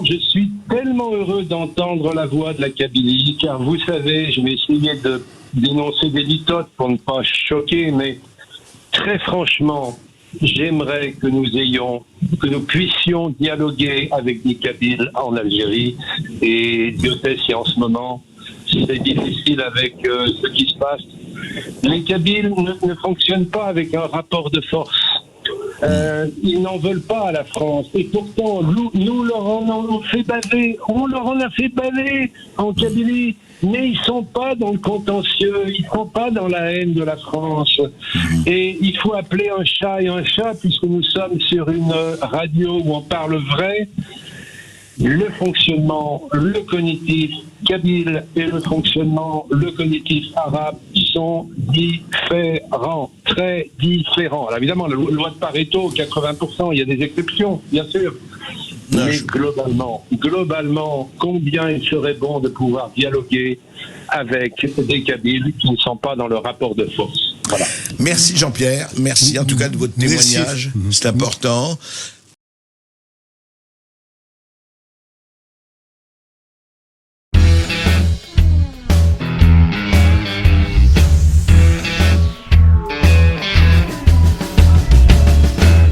je suis tellement heureux d'entendre la voix de la Kabylie, car vous savez, je vais essayer de dénoncer des litotes pour ne pas choquer, mais très franchement, j'aimerais que nous puissions dialoguer avec des Kabyles en Algérie. Et Dieu sait si en ce moment, c'est difficile avec ce qui se passe. Les Kabyles ne fonctionnent pas avec un rapport de force. Ils n'en veulent pas à la France. Et pourtant, nous leur en avons fait baver. On leur en a fait baver en Kabylie. Mais ils sont pas dans le contentieux. Ils sont pas dans la haine de la France. Et il faut appeler un chat et un chat, puisque nous sommes sur une radio où on parle vrai. Le fonctionnement, le cognitif kabyle et le fonctionnement, le cognitif arabe sont différents, très différents. Alors évidemment, la loi de Pareto, 80%, il y a des exceptions, bien sûr. Mais globalement, combien il serait bon de pouvoir dialoguer avec des Kabyles qui ne sont pas dans le rapport de force. Voilà. Merci Jean-Pierre, merci en tout cas de votre témoignage, c'est important.